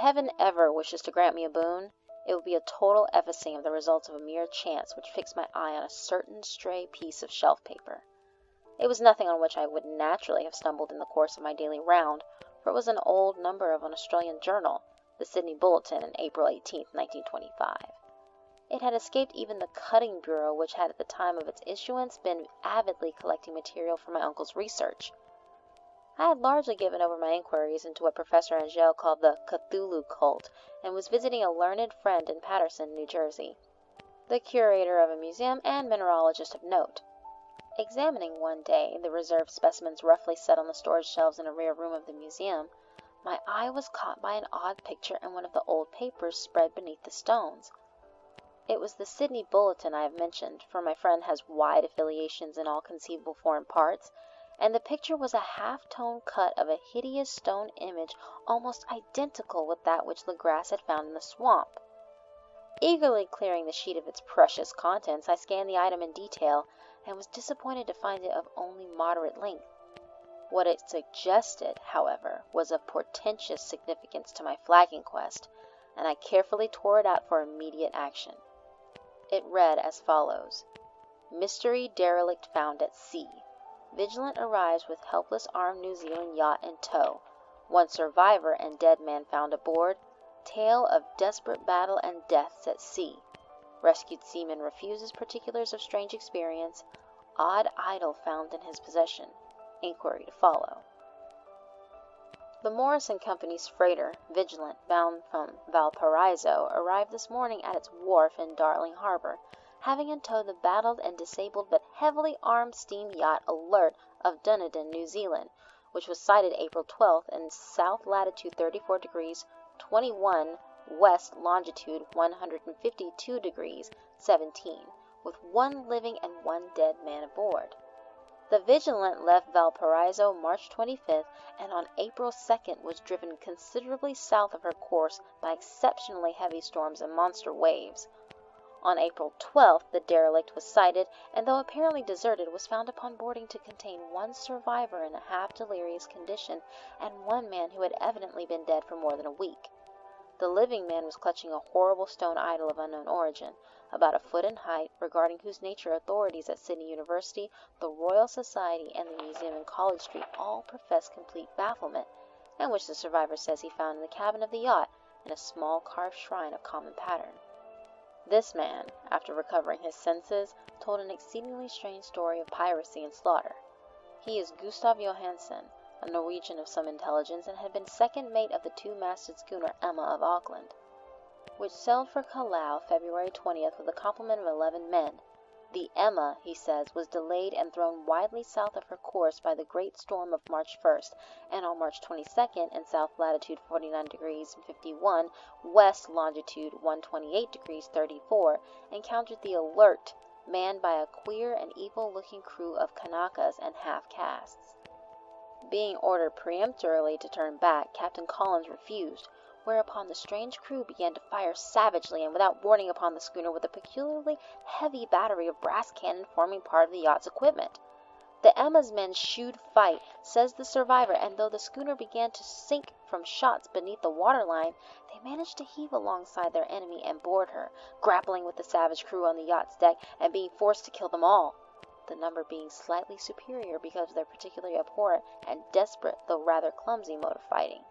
heaven ever wishes to grant me a boon, it would be a total effacing of the results of a mere chance which fixed my eye on a certain stray piece of shelf paper. It was nothing on which I would naturally have stumbled in the course of my daily round, for it was an old number of an Australian journal, the Sydney Bulletin, in April 18, 1925. It had escaped even the cutting bureau, which had at the time of its issuance been avidly collecting material for my uncle's research. I had largely given over my inquiries into what Professor Angell called the Cthulu cult, and was visiting a learned friend in Paterson, New Jersey, the curator of a museum and mineralogist of note. Examining one day the reserved specimens roughly set on the storage shelves in a rear room of the museum, my eye was caught by an odd picture in one of the old papers spread beneath the stones. It was the Sydney Bulletin I have mentioned, for my friend has wide affiliations in all conceivable foreign parts, and the picture was a half-tone cut of a hideous stone image almost identical with that which Legrasse had found in the swamp. Eagerly clearing the sheet of its precious contents, I scanned the item in detail, and was disappointed to find it of only moderate length. What it suggested, however, was of portentous significance to my flagging quest, and I carefully tore it out for immediate action. It read as follows: Mystery derelict found at sea. Vigilant arrives with helpless armed New Zealand yacht in tow. One survivor and dead man found aboard. Tale of desperate battle and deaths at sea. Rescued seaman refuses particulars of strange experience. Odd idol found in his possession. Inquiry to follow. The Morris & Company's freighter, Vigilant, bound from Valparaiso, arrived this morning at its wharf in Darling Harbor, having in tow the battered and disabled but heavily armed steam yacht Alert of Dunedin, New Zealand, which was sighted April 12th in south latitude 34 degrees 21 west longitude 152 degrees 17, with one living and one dead man aboard. The Vigilant left Valparaiso March 25th, and on April 2nd was driven considerably south of her course by exceptionally heavy storms and monster waves. On April 12th the derelict was sighted, and though apparently deserted, was found upon boarding to contain one survivor in a half-delirious condition, and one man who had evidently been dead for more than a week. The living man was clutching a horrible stone idol of unknown origin, about a foot in height, regarding whose nature authorities at Sydney University, the Royal Society, and the Museum in College Street all profess complete bafflement, and which the survivor says he found in the cabin of the yacht in a small carved shrine of common pattern. This man, after recovering his senses, told an exceedingly strange story of piracy and slaughter. He is Gustav Johansen, a Norwegian of some intelligence, and had been second mate of the two-masted schooner Emma of Auckland, which sailed for Callao February 20th with a complement of 11 men. The Emma, he says, was delayed and thrown widely south of her course by the great storm of March 1st, and on March 22nd, in south latitude 49 degrees 51, west longitude 128 degrees 34, encountered the Alert, manned by a queer and evil-looking crew of Kanakas and half-castes. Being ordered peremptorily to turn back, Captain Collins refused, whereupon the strange crew began to fire savagely and without warning upon the schooner with a peculiarly heavy battery of brass cannon forming part of the yacht's equipment. The Emma's men shewed fight, says the survivor, and though the schooner began to sink from shots beneath the waterline, they managed to heave alongside their enemy and board her, grappling with the savage crew on the yacht's deck and being forced to kill them all, the number being slightly superior because of their particularly abhorrent and desperate, though rather clumsy, mode of fighting.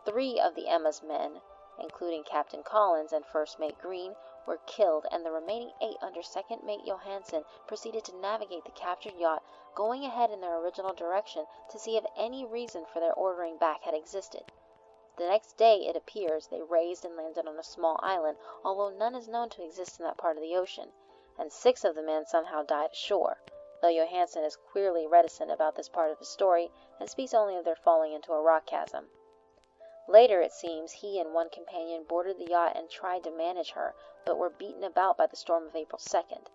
3 of the Emma's men, including Captain Collins and First Mate Green, were killed, and the remaining 8 under Second Mate Johansen proceeded to navigate the captured yacht, going ahead in their original direction to see if any reason for their ordering back had existed. The next day, it appears, they raised and landed on a small island, although none is known to exist in that part of the ocean, and 6 of the men somehow died ashore, though Johansen is queerly reticent about this part of his story, and speaks only of their falling into a rock chasm. Later, it seems, he and one companion boarded the yacht and tried to manage her, but were beaten about by the storm of April 2nd.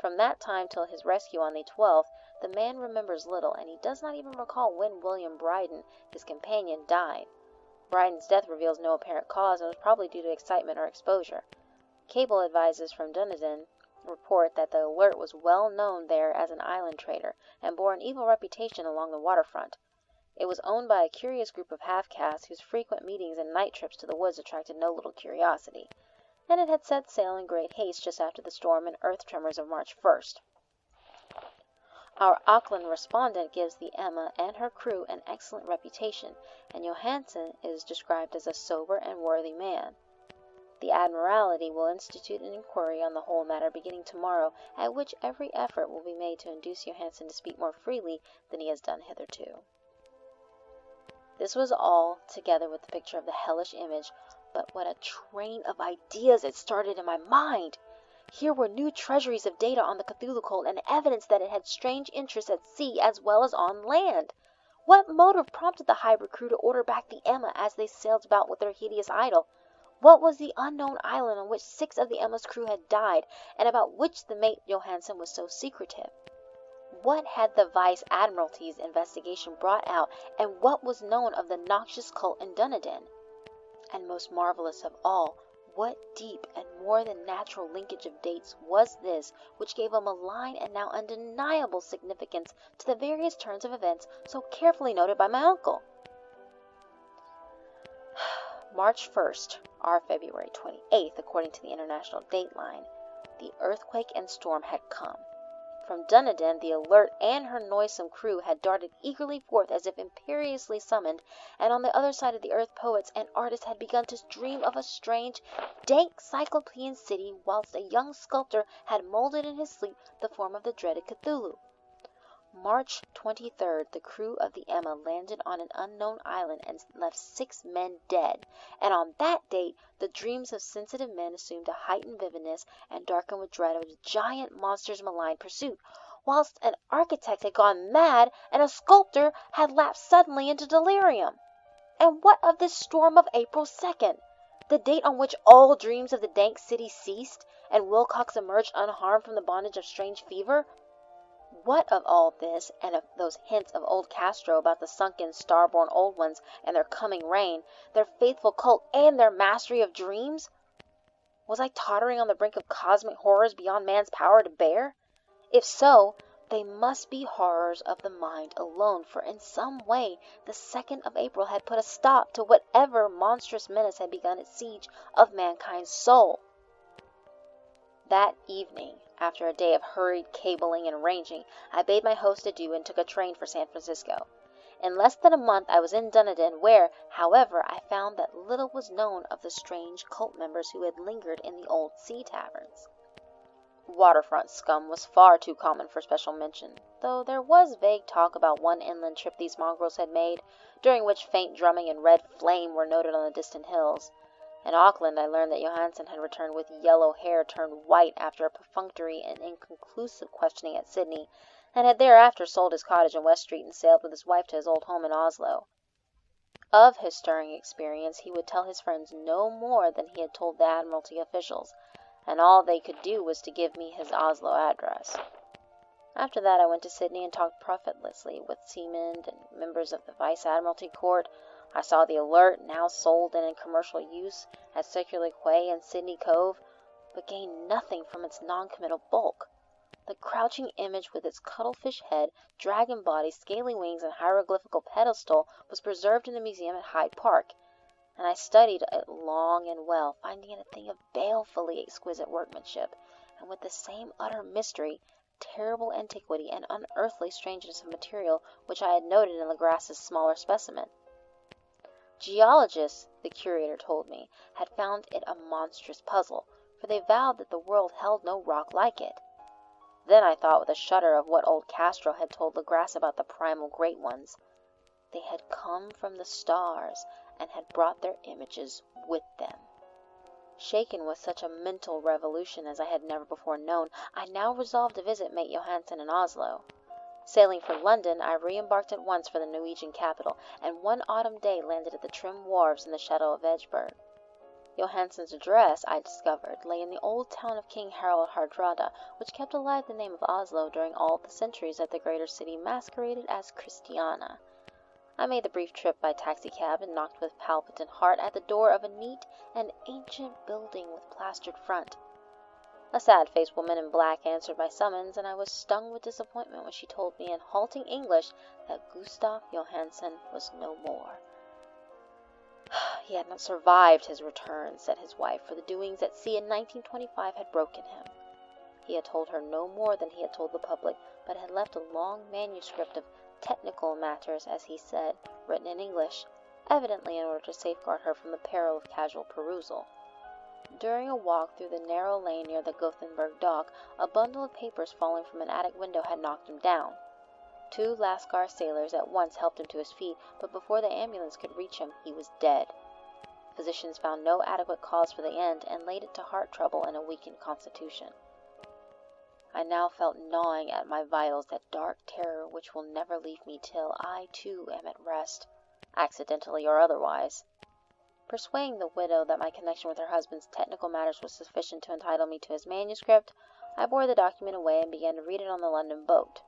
From that time till his rescue on the 12th, the man remembers little, and he does not even recall when William Bryden, his companion, died. Bryden's death reveals no apparent cause and was probably due to excitement or exposure. Cable advices from Dunedin report that the Alert was well known there as an island trader, and bore an evil reputation along the waterfront. It was owned by a curious group of half-castes whose frequent meetings and night trips to the woods attracted no little curiosity, and it had set sail in great haste just after the storm and earth tremors of March 1st. Our Auckland respondent gives the Emma and her crew an excellent reputation, and Johansen is described as a sober and worthy man. The Admiralty will institute an inquiry on the whole matter beginning tomorrow, at which every effort will be made to induce Johansen to speak more freely than he has done hitherto. This was all, together with the picture of the hellish image, but what a train of ideas it started in my mind! Here were new treasuries of data on the Cthulhu cult and evidence that it had strange interests at sea as well as on land. What motive prompted the hybrid crew to order back the Emma as they sailed about with their hideous idol? What was the unknown island on which 6 of the Emma's crew had died, and about which the mate Johansen was so secretive? What had the Vice Admiralty's investigation brought out, and what was known of the noxious cult in Dunedin? And most marvelous of all, what deep and more than natural linkage of dates was this which gave a malign and now undeniable significance to the various turns of events so carefully noted by my uncle? March 1st, or February 28th, according to the international dateline, the earthquake and storm had come. From Dunedin, the Alert and her noisome crew had darted eagerly forth as if imperiously summoned, and on the other side of the earth poets and artists had begun to dream of a strange, dank cyclopean city, whilst a young sculptor had molded in his sleep the form of the dreaded Cthulhu. March 23rd, the crew of the Emma landed on an unknown island and left 6 men dead, and on that date the dreams of sensitive men assumed a heightened vividness and darkened with dread of a giant monster's malign pursuit, whilst an architect had gone mad and a sculptor had lapsed suddenly into delirium. And what of this storm of April 2nd, the date on which all dreams of the dank city ceased, and Wilcox emerged unharmed from the bondage of strange fever? What of all this, and of those hints of old Castro about the sunken, star-born old ones and their coming reign, their faithful cult, and their mastery of dreams? Was I tottering on the brink of cosmic horrors beyond man's power to bear? If so, they must be horrors of the mind alone, for in some way the 2nd of April had put a stop to whatever monstrous menace had begun its siege of mankind's soul. That evening, after a day of hurried cabling and arranging, I bade my host adieu and took a train for San Francisco. In less than a month I was in Dunedin, where, however, I found that little was known of the strange cult members who had lingered in the old sea taverns. Waterfront scum was far too common for special mention, though there was vague talk about one inland trip these mongrels had made, during which faint drumming and red flame were noted on the distant hills. In Auckland, I learned that Johansen had returned with yellow hair turned white after a perfunctory and inconclusive questioning at Sydney, and had thereafter sold his cottage in West Street and sailed with his wife to his old home in Oslo. Of his stirring experience he would tell his friends no more than he had told the Admiralty officials, and all they could do was to give me his Oslo address. After that I went to Sydney and talked profitlessly with seamen and members of the Vice Admiralty Court. I saw the Alert, now sold and in commercial use, at Circular Quay and Sydney Cove, but gained nothing from its non-committal bulk. The crouching image with its cuttlefish head, dragon body, scaly wings, and hieroglyphical pedestal was preserved in the museum at Hyde Park, and I studied it long and well, finding it a thing of balefully exquisite workmanship, and with the same utter mystery, terrible antiquity, and unearthly strangeness of material which I had noted in Legras's smaller specimen. Geologists, the curator told me, had found it a monstrous puzzle, for they vowed that the world held no rock like it. Then I thought with a shudder of what old Castro had told Legras about the primal great ones. They had come from the stars, and had brought their images with them. Shaken with such a mental revolution as I had never before known, I now resolved to visit mate Johansen in Oslo. Sailing for London, I re-embarked at once for the Norwegian capital, and one autumn day landed at the trim wharves in the shadow of Edgeburg. Johansen's address, I discovered, lay in the old town of King Harald Hardrada, which kept alive the name of Oslo during all the centuries that the greater city masqueraded as Christiana. I made the brief trip by taxicab and knocked with palpitant heart at the door of a neat and ancient building with plastered front. A sad-faced woman in black answered my summons, and I was stung with disappointment when she told me in halting English that Gustav Johansen was no more. He had not survived his return, said his wife, for the doings at sea in 1925 had broken him. He had told her no more than he had told the public, but had left a long manuscript of technical matters, as he said, written in English, evidently in order to safeguard her from the peril of casual perusal. During a walk through the narrow lane near the Gothenburg dock, a bundle of papers falling from an attic window had knocked him down. 2 Lascar sailors at once helped him to his feet, but before the ambulance could reach him, he was dead. Physicians found no adequate cause for the end and laid it to heart trouble and a weakened constitution. I now felt gnawing at my vitals that dark terror which will never leave me till I, too, am at rest, accidentally or otherwise. Persuading the widow that my connection with her husband's technical matters was sufficient to entitle me to his manuscript, I bore the document away and began to read it on the London boat.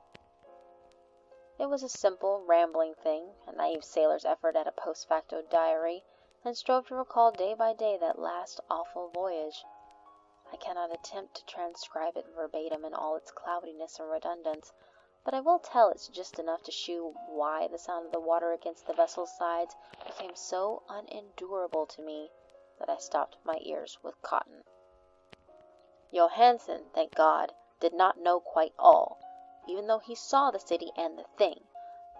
It was a simple, rambling thing, a naive sailor's effort at a post facto diary, and strove to recall day by day that last awful voyage. I cannot attempt to transcribe it verbatim in all its cloudiness and redundance, but I will tell it just enough to shew why the sound of the water against the vessel's sides became so unendurable to me that I stopped my ears with cotton. Johansen, thank God, did not know quite all, even though he saw the city and the thing.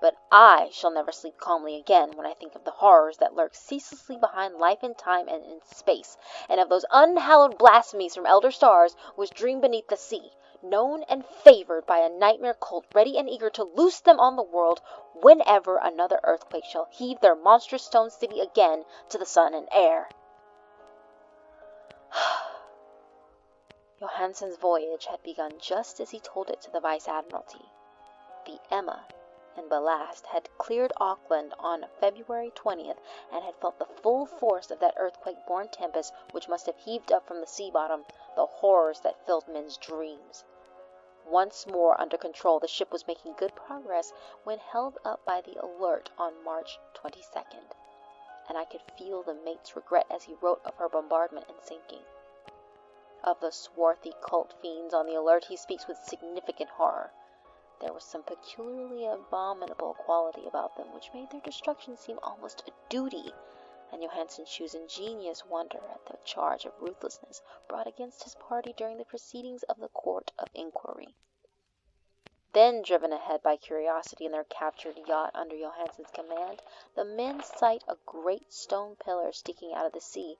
But I shall never sleep calmly again when I think of the horrors that lurk ceaselessly behind life and time and in space, and of those unhallowed blasphemies from elder stars which dream beneath the sea, known and favored by a nightmare cult ready and eager to loose them on the world whenever another earthquake shall heave their monstrous stone city again to the sun and air. Johansen's voyage had begun just as he told it to the Vice-Admiralty. The Emma and Ballast had cleared Auckland on February 20th and had felt the full force of that earthquake-born tempest which must have heaved up from the sea bottom the horrors that filled men's dreams. Once more under control, the ship was making good progress when held up by the Alert on March 22nd, and I could feel the mate's regret as he wrote of her bombardment and sinking. Of the swarthy cult fiends on the Alert he speaks with significant horror. There was some peculiarly abominable quality about them which made their destruction seem almost a duty, and Johansen shews ingenious wonder at the charge of ruthlessness brought against his party during the proceedings of the Court of Inquiry. Then, driven ahead by curiosity in their captured yacht under Johansen's command, the men sight a great stone pillar sticking out of the sea,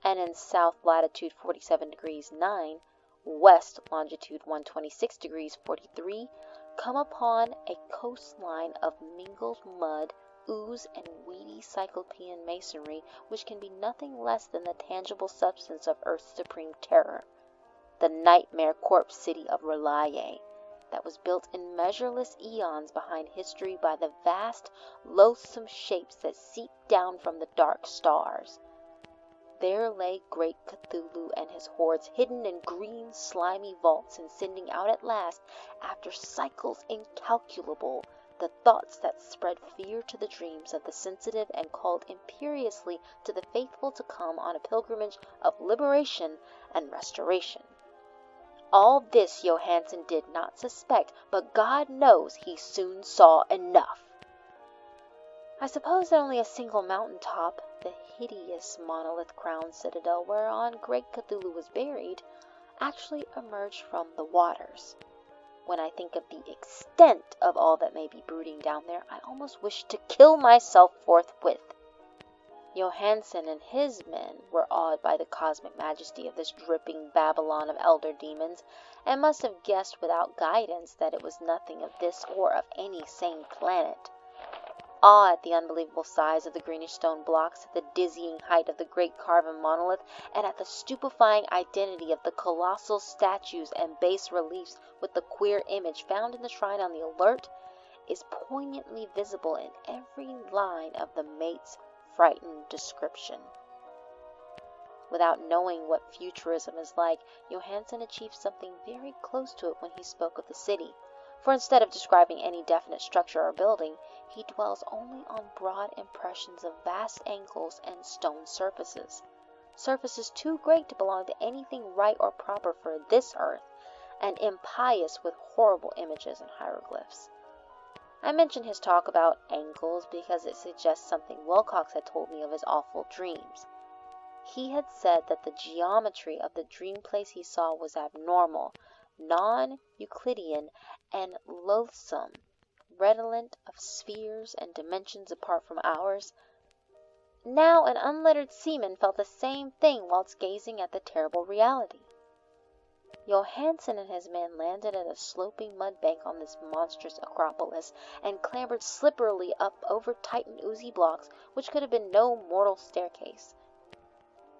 and in south latitude 47 degrees 9, west longitude 126 degrees 43, come upon a coastline of mingled mud, ooze, and weedy cyclopean masonry which can be nothing less than the tangible substance of Earth's supreme terror, the nightmare corpse city of Relaye, that was built in measureless eons behind history by the vast, loathsome shapes that seep down from the dark stars. There lay great Cthulu and his hordes hidden in green, slimy vaults and sending out at last, after cycles incalculable, the thoughts that spread fear to the dreams of the sensitive and called imperiously to the faithful to come on a pilgrimage of liberation and restoration. All this Johansen did not suspect, but God knows he soon saw enough. I suppose that only a single mountain top, the hideous monolith-crowned citadel whereon great Cthulhu was buried, actually emerged from the waters. When I think of the extent of all that may be brooding down there, I almost wish to kill myself forthwith. Johansen and his men were awed by the cosmic majesty of this dripping Babylon of elder demons, and must have guessed without guidance that it was nothing of this or of any sane planet. Awe at the unbelievable size of the greenish stone blocks, at the dizzying height of the great carven monolith, and at the stupefying identity of the colossal statues and bas-reliefs with the queer image found in the shrine on the Alert, is poignantly visible in every line of the mate's frightened description. Without knowing what futurism is like, Johansen achieved something very close to it when he spoke of the city. For instead of describing any definite structure or building, he dwells only on broad impressions of vast angles and stone surfaces, surfaces too great to belong to anything right or proper for this earth, and impious with horrible images and hieroglyphs. I mention his talk about ankles because it suggests something Wilcox had told me of his awful dreams. He had said that the geometry of the dream place he saw was abnormal, non-Euclidean, and loathsome, redolent of spheres and dimensions apart from ours. Now an unlettered seaman felt the same thing whilst gazing at the terrible reality. Johansen and his men landed at a sloping mud bank on this monstrous acropolis, and clambered slipperily up over tight and oozy blocks which could have been no mortal staircase.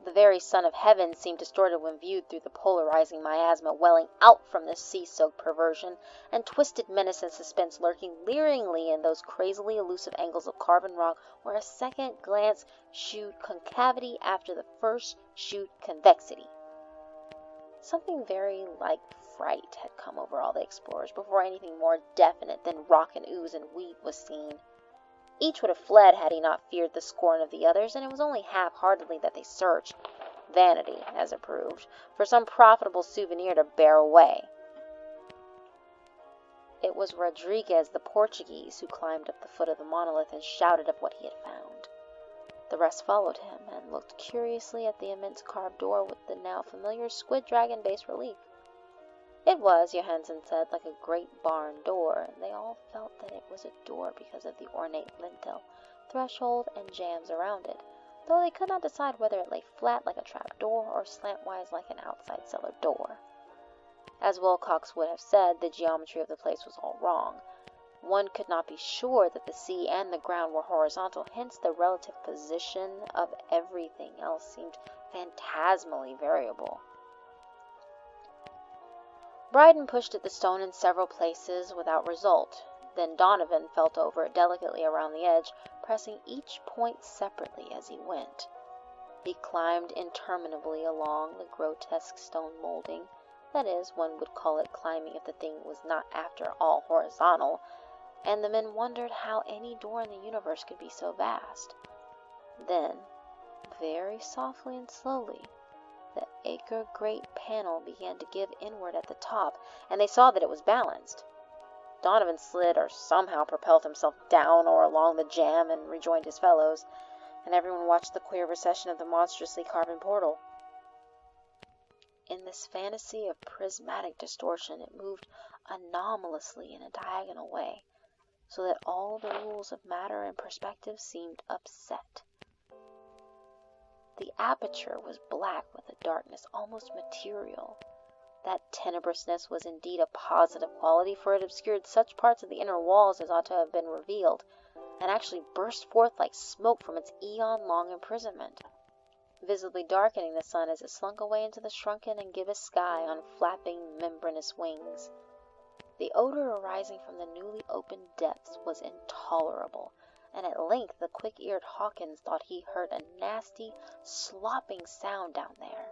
The very sun of heaven seemed distorted when viewed through the polarizing miasma welling out from this sea-soaked perversion, and twisted menace and suspense lurking leeringly in those crazily elusive angles of carven rock where a second glance shewed concavity after the first shewed convexity. Something very like fright had come over all the explorers before anything more definite than rock and ooze and weed was seen. Each would have fled had he not feared the scorn of the others, and it was only half-heartedly that they searched, vanity as it proved, for some profitable souvenir to bear away. It was Rodriguez the Portuguese who climbed up the foot of the monolith and shouted of what he had found. The rest followed him, and looked curiously at the immense carved door with the now familiar squid dragon bas-relief. It was, Johansen said, like a great barn door, and they all felt that it was a door because of the ornate lintel, threshold, and jambs around it, though they could not decide whether it lay flat like a trap-door or slantwise like an outside cellar door. As Wilcox would have said, the geometry of the place was all wrong. One could not be sure that the sea and the ground were horizontal, hence the relative position of everything else seemed phantasmally variable. Bryden pushed at the stone in several places without result. Then Donovan felt over it delicately around the edge, pressing each point separately as he went. He climbed interminably along the grotesque stone molding. That is, one would call it climbing if the thing was not after all horizontal, and the men wondered how any door in the universe could be so vast. Then, very softly and slowly, the acre-great panel began to give inward at the top, and they saw that it was balanced. Donovan slid or somehow propelled himself down or along the jamb and rejoined his fellows, and everyone watched the queer procession of the monstrously carven portal. In this fantasy of prismatic distortion, it moved anomalously in a diagonal way, so that all the rules of matter and perspective seemed upset. The aperture was black with a darkness almost material. That tenebrousness was indeed a positive quality, for it obscured such parts of the inner walls as ought to have been revealed, and actually burst forth like smoke from its eon-long imprisonment, visibly darkening the sun as it slunk away into the shrunken and gibbous sky on flapping membranous wings. The odor arising from the newly opened depths was intolerable, and at length the quick-eared Hawkins thought he heard a nasty, slopping sound down there.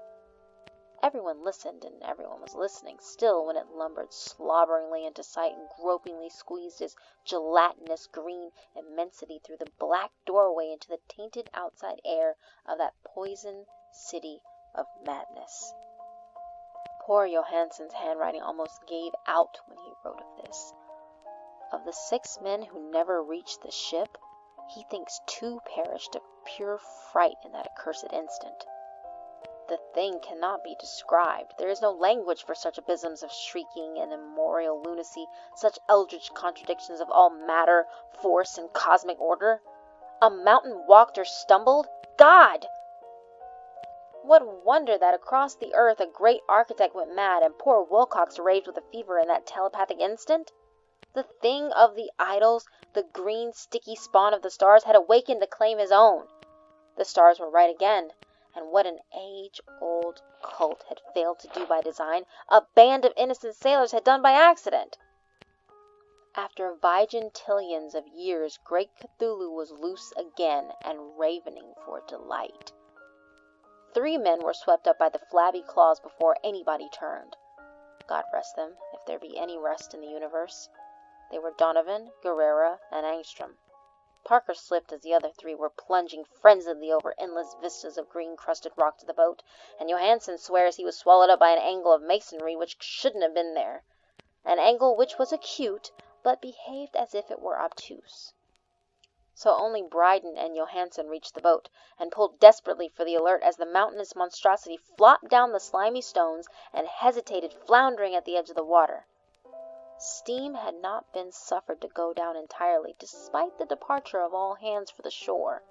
Everyone listened, and everyone was listening still when it lumbered slobberingly into sight and gropingly squeezed its gelatinous green immensity through the black doorway into the tainted outside air of that poison city of madness. Poor Johansen's handwriting almost gave out when he wrote of this. Of the 6 men who never reached the ship, he thinks 2 perished of pure fright in that accursed instant. The thing cannot be described. There is no language for such abysms of shrieking and immemorial lunacy, such eldritch contradictions of all matter, force, and cosmic order. A mountain walked or stumbled? God! What wonder that across the earth a great architect went mad, and poor Wilcox raved with a fever in that telepathic instant? The thing of the idols, the green, sticky spawn of the stars, had awakened to claim his own. The stars were right again, and what an age-old cult had failed to do by design, a band of innocent sailors had done by accident. After vigintillions of years, great Cthulu was loose again and ravening for delight. 3 men were swept up by the flabby claws before anybody turned. God rest them, if there be any rest in the universe. They were Donovan, Guerrera, and Angstrom. Parker slipped as the other three were plunging frenziedly over endless vistas of green-crusted rock to the boat, and Johansen swears he was swallowed up by an angle of masonry which shouldn't have been there. An angle which was acute, but behaved as if it were obtuse. So only Bryden and Johansen reached the boat, and pulled desperately for the Alert as the mountainous monstrosity flopped down the slimy stones and hesitated, floundering at the edge of the water. Steam had not been suffered to go down entirely, despite the departure of all hands for the shore,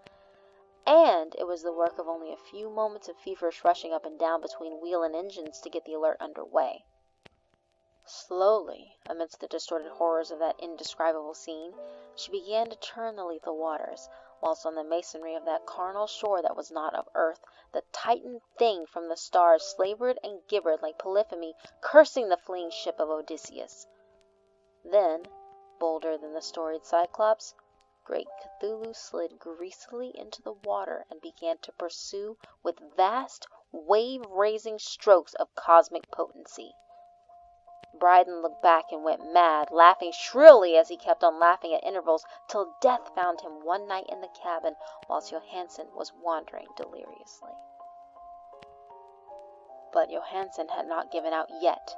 and it was the work of only a few moments of feverish rushing up and down between wheel and engines to get the Alert under way. Slowly, amidst the distorted horrors of that indescribable scene, she began to turn the lethal waters, whilst on the masonry of that carnal shore that was not of earth, the Titan thing from the stars slavered and gibbered like Polypheme cursing the fleeing ship of Odysseus. Then, bolder than the storied Cyclops, great Cthulhu slid greasily into the water and began to pursue with vast, wave-raising strokes of cosmic potency. Bryden looked back and went mad, laughing shrilly as he kept on laughing at intervals, till death found him one night in the cabin whilst Johansen was wandering deliriously. But Johansen had not given out yet.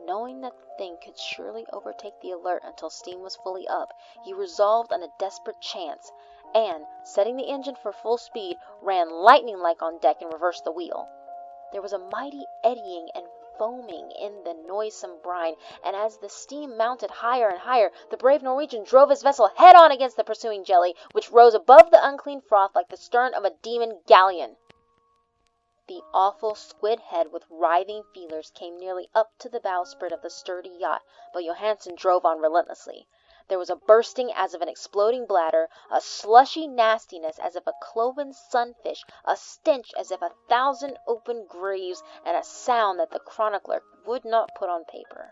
Knowing that the thing could surely overtake the Alert until steam was fully up, he resolved on a desperate chance, and, setting the engine for full speed, ran lightning-like on deck and reversed the wheel. There was a mighty eddying and foaming in the noisome brine, and as the steam mounted higher and higher, the brave Norwegian drove his vessel head-on against the pursuing jelly, which rose above the unclean froth like the stern of a demon galleon. The awful squid head with writhing feelers came nearly up to the bowsprit of the sturdy yacht, but Johansen drove on relentlessly. There was a bursting as of an exploding bladder, a slushy nastiness as of a cloven sunfish, a stench as if 1,000 open graves, and a sound that the chronicler would not put on paper.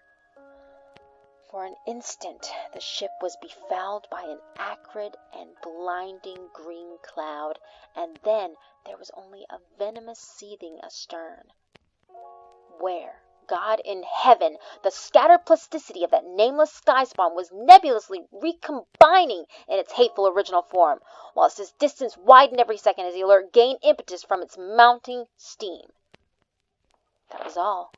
For an instant the ship was befouled by an acrid and blinding green cloud, and then there was only a venomous seething astern. Where, God in heaven, the scattered plasticity of that nameless sky-spawn was nebulously recombining in its hateful original form, whilst its distance widened every second as the Alert gained impetus from its mounting steam. That was all.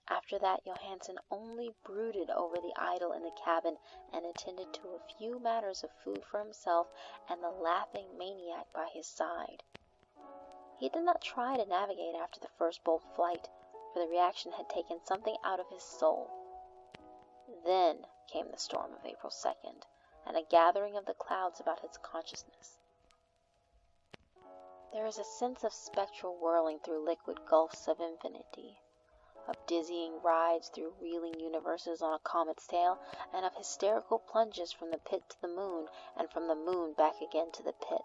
After that, Johansen only brooded over the idol in the cabin and attended to a few matters of food for himself and the laughing maniac by his side. He did not try to navigate after the first bold flight, for the reaction had taken something out of his soul. Then came the storm of April 2nd, and a gathering of the clouds about his consciousness. There is a sense of spectral whirling through liquid gulfs of infinity, of dizzying rides through reeling universes on a comet's tail, and of hysterical plunges from the pit to the moon, and from the moon back again to the pit,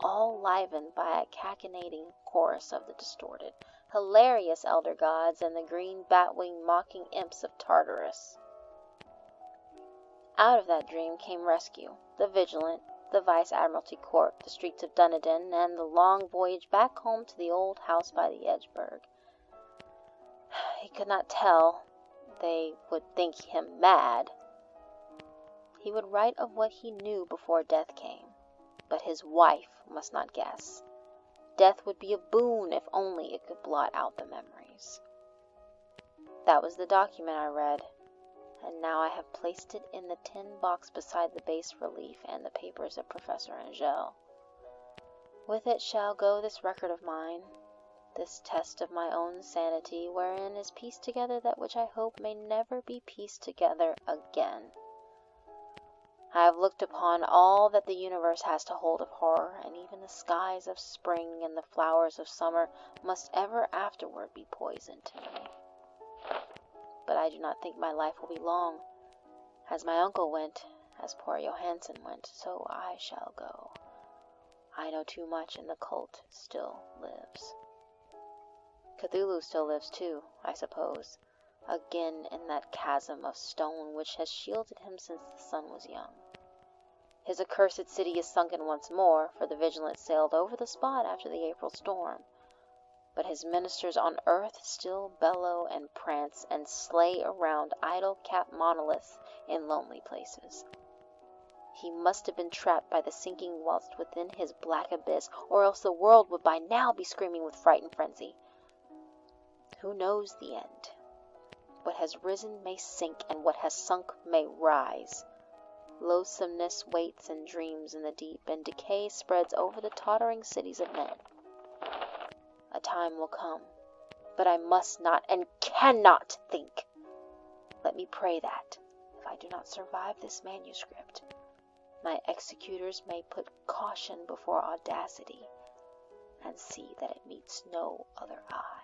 all livened by a cachinnating chorus of the distorted, hilarious elder gods and the green bat-winged mocking imps of Tartarus. Out of that dream came rescue, the Vigilant, the Vice-Admiralty Court, the streets of Dunedin, and the long voyage back home to the old house by the Edgeburg. He could not tell. They would think him mad. He would write of what he knew before death came, but his wife must not guess. Death would be a boon if only it could blot out the memories. That was the document I read, and now I have placed it in the tin box beside the bas-relief and the papers of Professor Angel. With it shall go this record of mine, this test of my own sanity, wherein is pieced together that which I hope may never be pieced together again. I have looked upon all that the universe has to hold of horror, and even the skies of spring and the flowers of summer must ever afterward be poison to me. But I do not think my life will be long. As my uncle went, as poor Johansen went, so I shall go. I know too much, and the cult still lives. Cthulhu still lives too, I suppose, again in that chasm of stone which has shielded him since the sun was young. His accursed city is sunken once more, for the Vigilant sailed over the spot after the April storm. But his ministers on earth still bellow and prance and slay around idol-capped monoliths in lonely places. He must have been trapped by the sinking whilst within his black abyss, or else the world would by now be screaming with fright and frenzy. Who knows the end? What has risen may sink, and what has sunk may rise. Loathsomeness waits and dreams in the deep, and decay spreads over the tottering cities of men. A time will come, but I must not and cannot think. Let me pray that, if I do not survive this manuscript, my executors may put caution before audacity, and see that it meets no other eye.